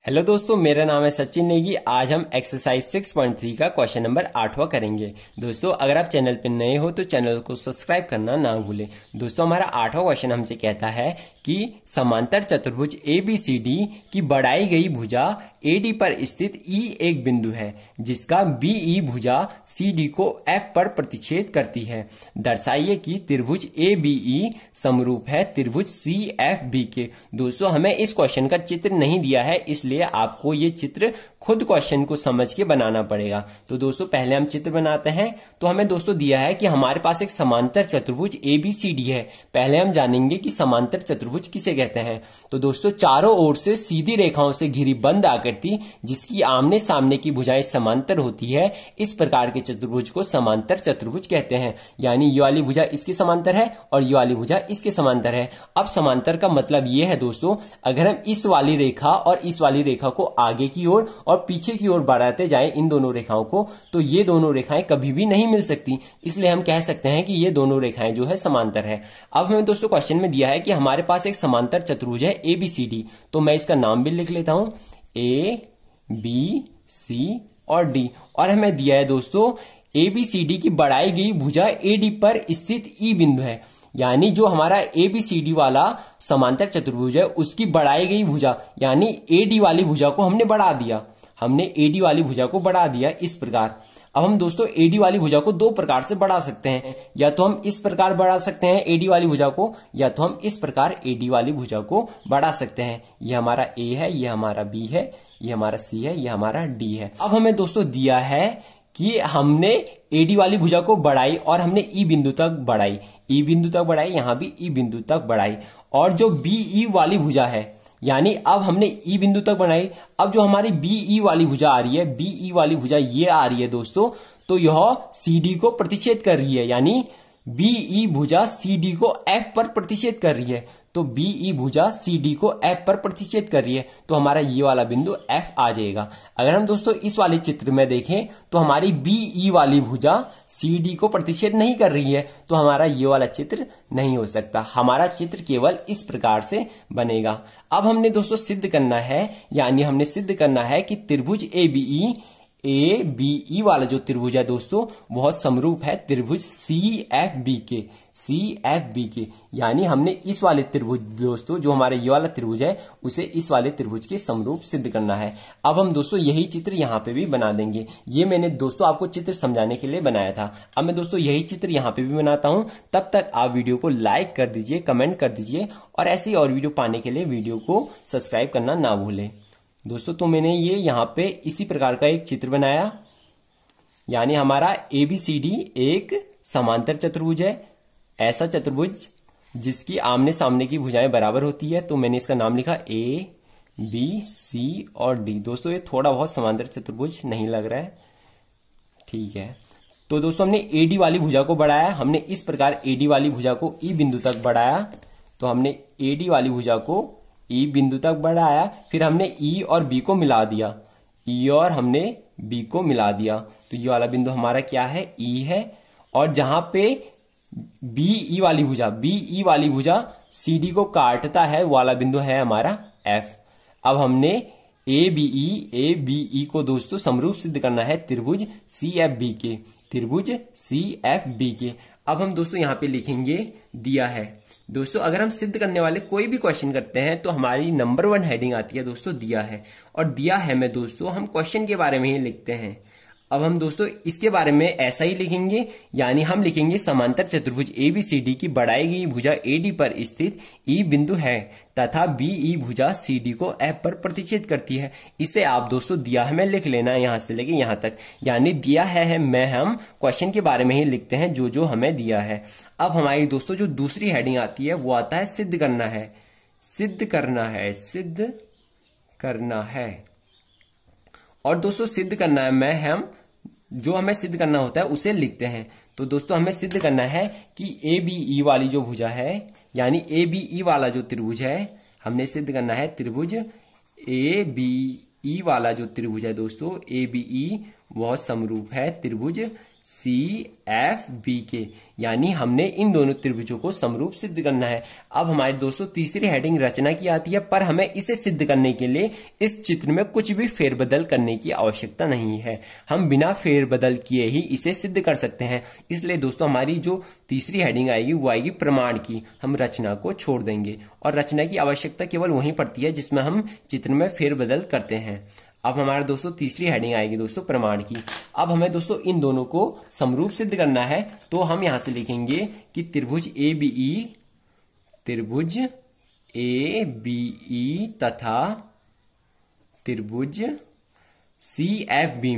Hello दोस्तों, मेरा नाम है सचिन नेगी। आज हम एक्सरसाइज 6.3 का क्वेश्चन नंबर 8वां करेंगे। दोस्तों, अगर आप चैनल पर नए हो तो चैनल को सब्सक्राइब करना ना भूलें। दोस्तों, हमारा 8वां क्वेश्चन हमसे कहता है कि समांतर चतुर्भुज ABCD की बढ़ाई गई भुजा AD पर स्थित E एक बिंदु है जिसका BE भुजा CD को F पर प्रतिच्छेद करती है। दर्शाइए कि त्रिभुज ABE समरूप है त्रिभुज CFB के। दोस्तों, हमें इस क्वेश्चन का चित्र नहीं दिया है, इसलिए आपको ये चित्र खुद क्वेश्चन को समझ के बनाना पड़ेगा। तो दोस्तों, पहले हम चित्र बनाते हैं। तो हमें दोस्तों दिया है कि हमारे पास एक समांतर चतुर्भुज ABCD है। पहले हम जानेंगे कि समांतर चतुर्भुज किसे कहते हैं। तो दोस्तों, चारों ओर से सीधी रेखाओं से घिरी बंद आकृति जिसकी आमने सामने की भुजाएं समांतर होती है, इस प्रकार के चतुर्भुज को समांतर चतुर्भुज कहते हैं। यानी ये वाली भुजा इसके समांतर है और ये वाली भुजा इसके समांतर है। अब समांतर का मतलब ये है दोस्तों, अगर हम इस वाली रेखा और इस वाली रेखा को आगे की ओर और पीछे की ओर बढ़ाते जाएं इन दोनों रेखाओं को, तो ये दोनों रेखाएं कभी भी नहीं मिल सकती। इसलिए हम कह सकते हैं कि ये दोनों रेखाएं जो है समांतर है। अब हमें दोस्तों क्वेश्चन में दिया है कि हमारे पास एक समांतर चतुर्भुज है ABCD। तो मैं इसका नाम भी लिख लेता हूं, ABC और D। और हमें दिया है दोस्तों ABCD की बढ़ाई गई भुजा AD पर स्थित E बिंदु है। यानी जो हमारा ABCD वाला समांतर चतुर्भुज है उसकी बढ़ाई गई भुजा यानी AD वाली भुजा को हमने बढ़ा दिया। हमने AD वाली भुजा को बढ़ा दिया इस प्रकार। अब हम दोस्तों AD वाली भुजा को दो प्रकार से बढ़ा सकते हैं। या तो हम इस प्रकार बढ़ा सकते हैं AD वाली भुजा को, या तो हम इस प्रकार AD वाली भुजा को बढ़ा सकते हैं। ये हमारा A है, ये हमारा B है, ये हमारा C है, ये हमारा D है। अब हमें दोस्तों दिया है कि हमने AD वाली भुजा को बढ़ाई और हमने E बिंदु तक बढ़ाई, E बिंदु तक बढ़ाई, यहां भी E बिंदु तक बढ़ाई। और जो BE वाली भुजा है, यानी अब हमने E बिंदु तक बढ़ाई। अब जो हमारी BE वाली भुजा आ रही है, BE वाली भुजा ये आ रही है दोस्तों, तो यह CD को प्रतिच्छेद कर रही है। यानी BE भुजा CD को F पर प्रतिच्छेद कर रही है। तो BE भुजा CD को F पर प्रतिच्छेद कर रही है, तो हमारा ये वाला बिंदु F आ जाएगा। अगर हम दोस्तों इस वाले चित्र में देखें तो हमारी BE वाली भुजा CD को प्रतिच्छेद नहीं कर रही है, तो हमारा ये वाला चित्र नहीं हो सकता। हमारा चित्र केवल इस प्रकार से बनेगा। अब हमने दोस्तों सिद्ध करना है, यानी हमने सिद्ध करना है कि त्रिभुज ABE वाला जो त्रिभुज है दोस्तों वह समरूप है त्रिभुज CFB के। यानी हमने इस वाले त्रिभुज दोस्तों, जो हमारे ये वाला त्रिभुज है, उसे इस वाले त्रिभुज के समरूप सिद्ध करना है। अब हम दोस्तों यही चित्र यहाँ पे भी बना देंगे। ये मैंने दोस्तों आपको चित्र समझाने के लिए बनाया था। अब मैं दोस्तों यही चित्र यहाँ पे भी बनाता हूँ। तब तक आप वीडियो को लाइक कर दीजिए, कमेंट कर दीजिए, और ऐसे ही और वीडियो पाने के लिए वीडियो को सब्सक्राइब करना ना भूलें। दोस्तों, तो मैंने ये यहाँ पे इसी प्रकार का एक चित्र बनाया। यानी हमारा ABCD एक समांतर चतुर्भुज है, ऐसा चतुर्भुज जिसकी आमने सामने की भुजाएं बराबर होती है। तो मैंने इसका नाम लिखा ABC और D। दोस्तों, ये थोड़ा बहुत समांतर चतुर्भुज नहीं लग रहा है, ठीक है। तो दोस्तों हमने AD वाली भुजा को बढ़ाया। हमने इस प्रकार AD वाली भुजा को E बिंदु तक बढ़ाया। तो हमने AD वाली भुजा को E बिंदु तक बढ़ाया, फिर हमने E और B को मिला दिया, E और हमने B को मिला दिया। तो ये वाला बिंदु हमारा क्या है, E है। और जहां पे BE वाली भुजा CD को काटता है, वो वाला बिंदु है हमारा F। अब हमने ABE को दोस्तों समरूप सिद्ध करना है त्रिभुज CFB के। अब हम दोस्तों यहाँ पे लिखेंगे दिया है। दोस्तों, अगर हम सिद्ध करने वाले कोई भी क्वेश्चन करते हैं तो हमारी नंबर 1 हेडिंग आती है दोस्तों दिया है। और दिया है में दोस्तों हम क्वेश्चन के बारे में ही लिखते हैं। अब हम दोस्तों इसके बारे में ऐसा ही लिखेंगे, यानी हम लिखेंगे समांतर चतुर्भुज ABCD की बढ़ाई गई भुजा AD पर स्थित E बिंदु है तथा BE भुजा CD को F पर प्रतिच्छेद करती है। इसे आप दोस्तों दिया है में लिख लेना है, यहां से लेके यहां तक। यानी दिया है में हम क्वेश्चन के बारे में ही लिखते हैं जो जो हमें दिया है। अब हमारी दोस्तों जो दूसरी हेडिंग आती है वो आता है सिद्ध करना है। और दोस्तों सिद्ध करना है में हम जो हमें सिद्ध करना होता है उसे लिखते हैं। तो दोस्तों हमें सिद्ध करना है कि ABE वाली जो भुजा है, यानी ABE वाला जो त्रिभुज है, हमने सिद्ध करना है त्रिभुज ABE वाला जो त्रिभुज है दोस्तों ABE वह समरूप है त्रिभुज CFB के, यानी हमने इन दोनों त्रिभुजों को समरूप सिद्ध करना है। अब हमारे दोस्तों तीसरी हेडिंग रचना की आती है, पर हमें इसे सिद्ध करने के लिए इस चित्र में कुछ भी फेरबदल करने की आवश्यकता नहीं है। हम बिना फेरबदल किए ही इसे सिद्ध कर सकते हैं। इसलिए दोस्तों हमारी जो तीसरी हेडिंग आएगी वो आएगी प्रमाण की। हम रचना को छोड़ देंगे और रचना की आवश्यकता केवल वहीं पड़ती है जिसमें हम चित्र में फेरबदल करते हैं। अब हमारा दोस्तों तीसरी हेडिंग आएगी दोस्तों प्रमाण की। अब हमें दोस्तों इन दोनों को समरूप सिद्ध करना है, तो हम यहां से लिखेंगे कि त्रिभुज ABE तथा त्रिभुज CFB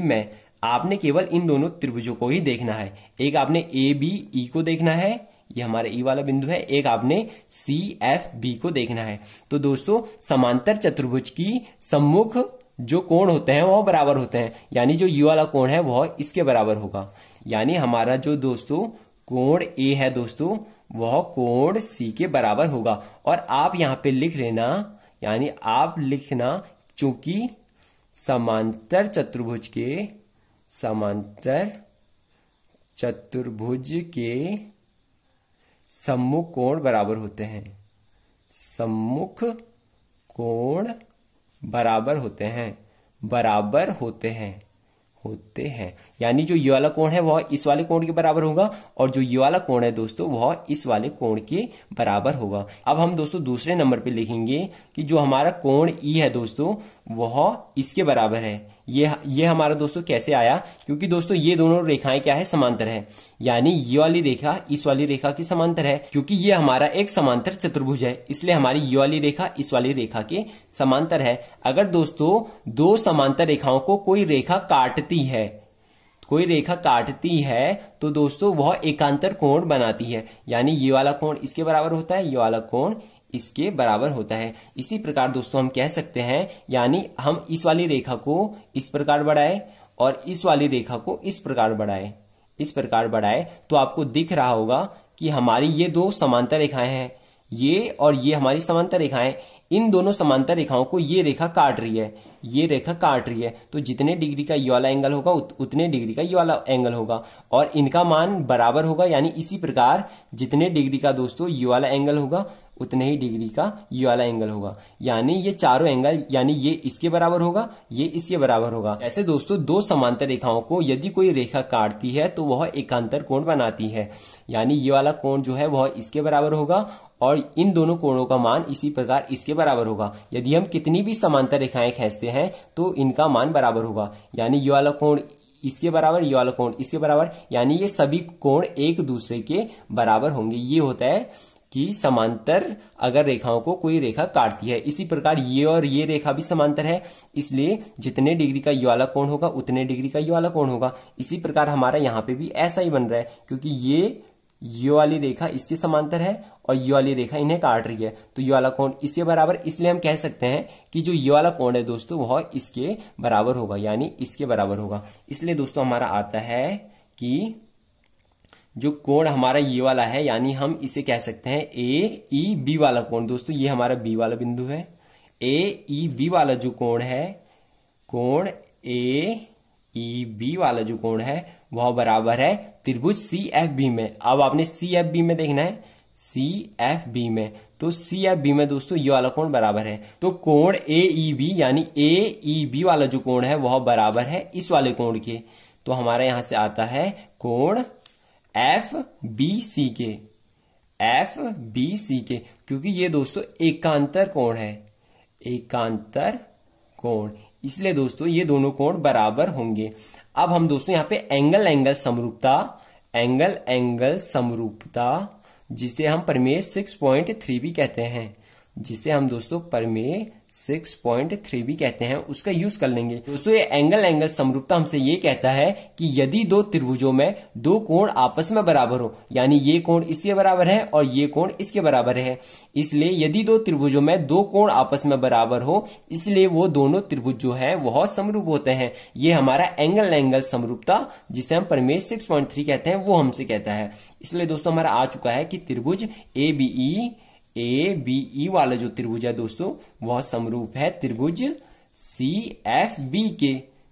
में आपने केवल इन दोनों त्रिभुजों को ही देखना है। एक आपने ABE को देखना है, ये हमारा ई वाला बिंदु है, एक आपने CFB को देखना है। तो दोस्तों समांतर चतुर्भुज की सम्मुख जो कोण होते हैं वह बराबर होते हैं, यानी जो ये वाला कोण है वह इसके बराबर होगा। यानी हमारा जो दोस्तों कोण A है दोस्तों वह कोण C के बराबर होगा। और आप यहां पे लिख लेना, यानी आप लिखना, चूंकि समांतर चतुर्भुज के सम्मुख कोण बराबर होते हैं, सम्मुख कोण बराबर होते हैं, यानी जो ये वाला कोण है वह इस वाले कोण के बराबर होगा और जो ये वाला कोण है दोस्तों वह इस वाले कोण के बराबर होगा। अब हम दोस्तों दूसरे नंबर पे लिखेंगे कि जो हमारा कोण ई है दोस्तों वह इसके बराबर है। ये हमारा दोस्तों कैसे आया, क्योंकि दोस्तों ये दोनों रेखाएं क्या है, समांतर है, यानी ये वाली रेखा इस वाली रेखा की समांतर है। क्योंकि ये हमारा एक समांतर चतुर्भुज है इसलिए हमारी ये वाली रेखा इस वाली रेखा के समांतर है। अगर दोस्तों दो समांतर रेखाओं को कोई रेखा काटती है तो दोस्तों वह एकांतर कोण बनाती है, यानी ये वाला कोण इसके बराबर होता है, ये वाला कोण इसके बराबर होता है। इसी प्रकार दोस्तों हम कह सकते हैं, यानी हम इस वाली रेखा को इस प्रकार बढ़ाए और इस वाली रेखा को इस प्रकार बढ़ाए तो आपको दिख रहा होगा कि हमारी ये दो समांतर रेखाएं हैं, ये और ये हमारी समांतर रेखाएं। इन दोनों समांतर रेखाओं को ये रेखा काट रही है, तो जितने डिग्री का ये वाला एंगल होगा उतने डिग्री का ये वाला एंगल होगा और इनका मान बराबर होगा। यानी इसी प्रकार जितने डिग्री का दोस्तों ये वाला एंगल होगा उतने ही डिग्री का ये वाला एंगल होगा, यानी ये चारों एंगल, यानी ये इसके बराबर होगा, ये इसके बराबर होगा। ऐसे दोस्तों दो समांतर रेखाओं को यदि कोई रेखा काटती है तो वह एकांतर कोण बनाती है, यानी ये वाला कोण जो है वह इसके बराबर होगा और इन दोनों कोणों का मान इसी प्रकार इसके बराबर होगा। यदि हम कितनी भी समांतर रेखाएं खींचते हैं तो इनका मान बराबर होगा, यानी ये वाला कोण इसके बराबर, ये वाला कोण इसके बराबर, यानी ये सभी कोण एक दूसरे के बराबर होंगे। ये होता है कि समांतर अगर रेखाओं को कोई रेखा काटती है। इसी प्रकार ये और ये रेखा भी समांतर है, इसलिए जितने डिग्री का ये वाला कोण होगा उतने डिग्री का ये वाला कोण होगा। इसी प्रकार हमारा यहाँ पे भी ऐसा ही बन रहा है, क्योंकि ये वाली रेखा इसके समांतर है और ये वाली रेखा इन्हें काट रही है, तो ये वाला कोण इसके बराबर, इसलिए हम कह सकते हैं कि जो ये वाला कोण है दोस्तों वह इसके बराबर होगा, यानी इसके बराबर होगा। इसलिए दोस्तों हमारा आता है कि जो कोण हमारा ये वाला है, यानी हम इसे कह सकते हैं AEB वाला कोण। दोस्तों ये हमारा B वाला बिंदु है, AEB वाला जो कोण है, कोण AEB वाला जो कोण है वह बराबर है त्रिभुज CFB में। अब आपने CFB में देखना है, CFB में, तो CFB में दोस्तों ये वाला कोण बराबर है, तो कोण AEB यानी AEB वाला जो कोण है वह बराबर है इस वाले कोण के। तो हमारा यहां से आता है कोण FBC के, क्योंकि ये दोस्तों एकांतर कोण है, एकांतर कोण, इसलिए दोस्तों ये दोनों कोण बराबर होंगे। अब हम दोस्तों यहाँ पे एंगल समरूपता, जिसे हम प्रमेय 6.3 भी कहते हैं, जिसे हम दोस्तों प्रमेय 6.3 भी कहते हैं, उसका यूज कर लेंगे। दोस्तों ये एंगल समरूपता हमसे ये कहता है कि यदि दो त्रिभुजों में दो कोण आपस में बराबर हो, यानी ये कोण इसके बराबर है और ये कोण इसके बराबर है, इसलिए यदि दो त्रिभुजों में दो कोण आपस में बराबर हो, इसलिए वो दोनों त्रिभुज जो है वह समरूप होते हैं। ये हमारा एंगल समरूपता, जिसे हम प्रमेय 6.3 कहते हैं, वो हमसे कहता है। इसलिए दोस्तों हमारा आ चुका है कि त्रिभुज ABE वाला जो त्रिभुज है दोस्तों वह समरूप है त्रिभुज CFB के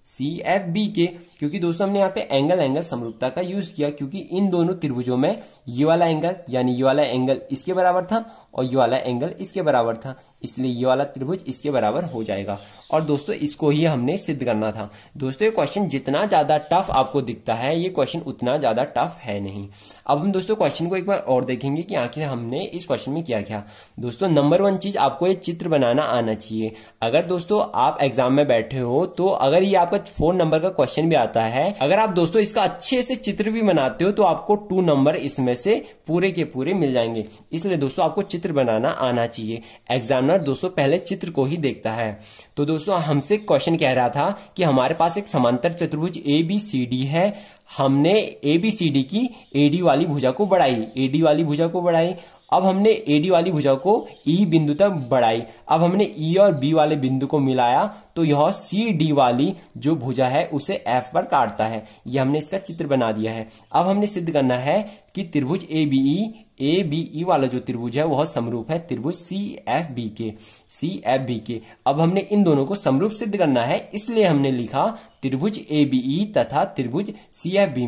CFB के, क्योंकि दोस्तों हमने यहाँ पे एंगल एंगल समरूपता का यूज किया, क्योंकि इन दोनों त्रिभुजों में ये वाला एंगल यानी ये वाला एंगल इसके बराबर था और ये वाला एंगल इसके बराबर था, इसलिए ये वाला त्रिभुज इसके बराबर हो जाएगा। और दोस्तों इसको ही हमने सिद्ध करना था। दोस्तों ये क्वेश्चन जितना ज्यादा टफ आपको दिखता है, ये क्वेश्चन उतना ज्यादा टफ है नहीं। अब हम दोस्तों क्वेश्चन को एक बार और देखेंगे कि आखिर हमने इस क्वेश्चन में किया क्या। दोस्तों नंबर 1 चीज, आपको ये चित्र बनाना आना चाहिए। अगर दोस्तों आप एग्जाम में बैठे हो तो अगर ये आपका 4 नंबर का क्वेश्चन भी आता है, अगर आप दोस्तों इसका अच्छे से चित्र भी बनाते हो तो आपको 2 नंबर इसमें से पूरे के पूरे मिल जाएंगे। इसलिए दोस्तों आपको चित्र बनाना आना चाहिए। एग्जामिनर दोस्तों पहले चित्र को ही देखता है। तो दोस्तों हमसे क्वेश्चन कह रहा था कि हमारे पास एक समांतर चतुर्भुज ABCD है, हमने ABCD की AD वाली भुजा को बढ़ाई, AD वाली भुजा को बढ़ाई। अब हमने AD वाली भुजा को E बिंदु तक बढ़ाई। अब हमने E और B वाले बिंदु को मिलाया तो यह CD वाली जो भुजा है उसे F पर काटता है। यह हमने इसका चित्र बना दिया है। अब हमने सिद्ध करना है कि त्रिभुज ABE वाला जो त्रिभुज है वह समरूप है त्रिभुज CFB के। अब हमने इन दोनों को समरूप सिद्ध करना है, इसलिए हमने लिखा त्रिभुज ABE तथा त्रिभुज CFB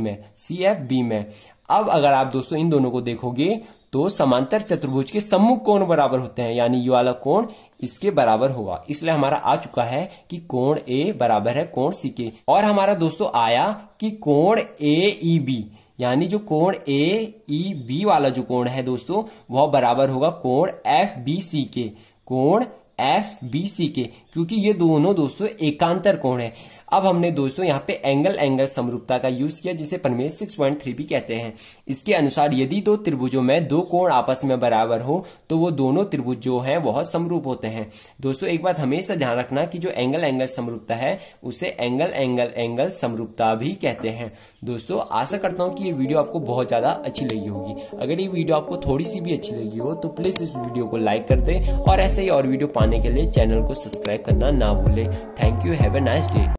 में। अब अगर आप दोस्तों इन दोनों को देखोगे तो समांतर चतुर्भुज के सम्मुख कोण बराबर होते हैं, यानी ये वाला कोण इसके बराबर होगा। इसलिए हमारा आ चुका है कि कोण A बराबर है कोण C के। और हमारा दोस्तों आया कि कोण AEB यानी जो कोण AEB वाला जो कोण है दोस्तों वह बराबर होगा कोण FBC के, कोण FBC के, क्योंकि ये दोनों दोस्तों एकांतर कोण है। अब हमने दोस्तों यहाँ पे एंगल एंगल समरूपता का यूज किया, जिसे प्रमेय 6.3 भी कहते हैं। इसके अनुसार यदि दो त्रिभुजों में दो कोण आपस में बराबर हो तो वो दोनों त्रिभुज जो हैं वह समरूप होते हैं। दोस्तों एक बात हमेशा ध्यान रखना कि जो एंगल एंगल समरूपता है उसे एंगल एंगल एंगल समरूपता भी कहते हैं। दोस्तों आशा करता हूँ कि ये वीडियो आपको बहुत ज्यादा अच्छी लगी होगी। अगर ये वीडियो आपको थोड़ी सी भी अच्छी लगी हो तो प्लीज इस वीडियो को लाइक कर दे और ऐसे ही और वीडियो पाने के लिए चैनल को सब्सक्राइब करना ना भूले। Thank you, have a nice day.